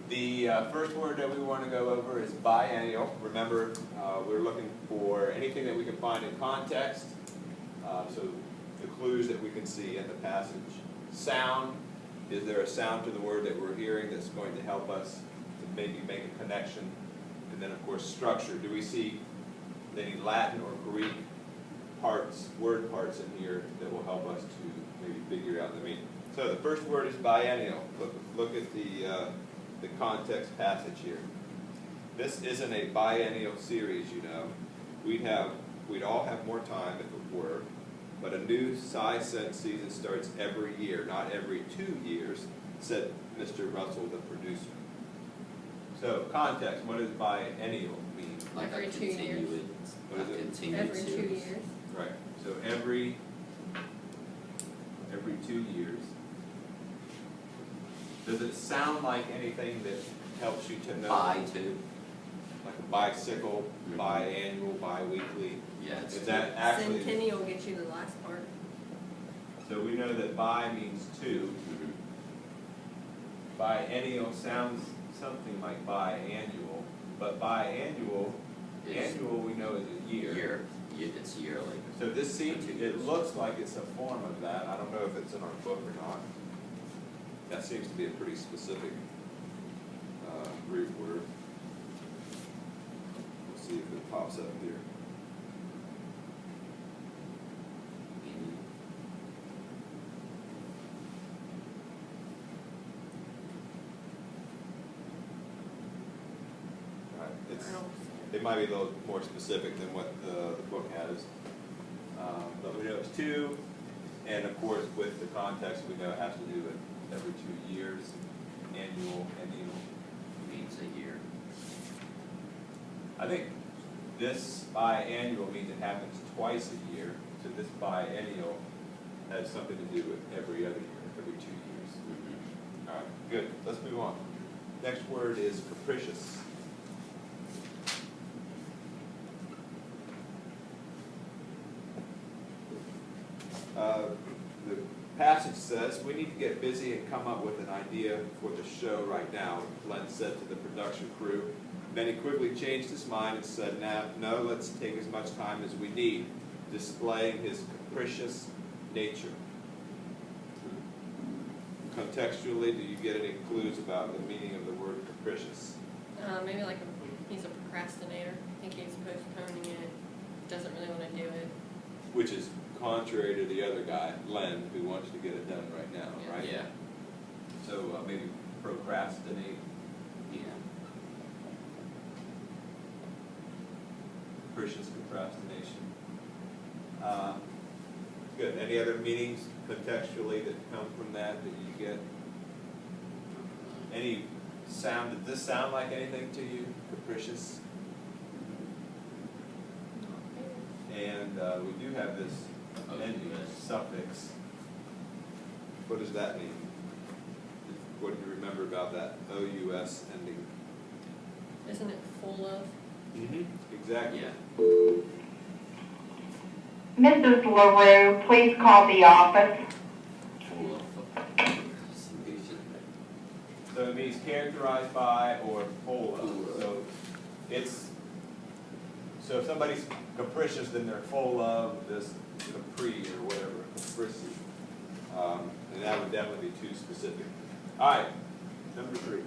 The first word that we want to go over is biennial. Remember, we're looking for anything that we can find in context, so the clues that we can see in the passage. Sound, is there a sound to the word that we're hearing that's going to help us to maybe make a connection? And then, of course, structure. Do we see any Latin or Greek parts, word parts in here that will help us to maybe figure out the meaning? So the first word is biennial. Look at the context passage here. This isn't a biennial series, you know. We'd all have more time if it were, but a new science season starts every year, not every 2 years, said Mr. Russell, the producer. So context, what does biennial mean? Like Every 2 years. What is it? Continued Every 2 series. years. Right. So every 2 years. Does it sound like anything that helps you to know? Like a bicycle, biannual, biweekly. Yeah, it's Is that actually? Centennial gets you the last part. So we know that bi means 2. Biennial sounds something like biannual, but biannual, annual we know is a year. It's yearly. So this seems, it looks like it's a form of that. I don't know if it's in our book or not. That seems to be a pretty specific Greek word. We'll see if it pops up here. It might be a little more specific than what the book has. But we know it's 2, and of course with the context we know it has to do with every 2 years. Annual Means a year. I think this biannual means it happens twice a year, so this biennial has something to do with every other year, every 2 years. All right, good. Let's move on. Next word is capricious. The passage says, we need to get busy and come up with an idea for the show right now, Glenn said to the production crew. Then he quickly changed his mind and said, no, let's take as much time as we need, displaying his capricious nature. Contextually, do you get any clues about the meaning of the word capricious? Maybe like he's a procrastinator. I think he's postponing it, doesn't really want to do it. Which is contrary to the other guy, Len, who wants to get it done right now, right? Yeah. So maybe procrastinate. Yeah. Capricious procrastination. Good. Any other meanings contextually that come from that you get? Any sound? Did this sound like anything to you? Capricious. And we do have this ending suffix. What does that mean? What do you remember about that OUS ending? Isn't it full of? Mm-hmm. Exactly. Yeah. Mrs. LaRue, please call the office. Full of solution. So it means characterized by or full of. So it's, so if somebody's capricious, then they're full of this capri or whatever, capricity. And that would definitely be too specific. All right, number 3.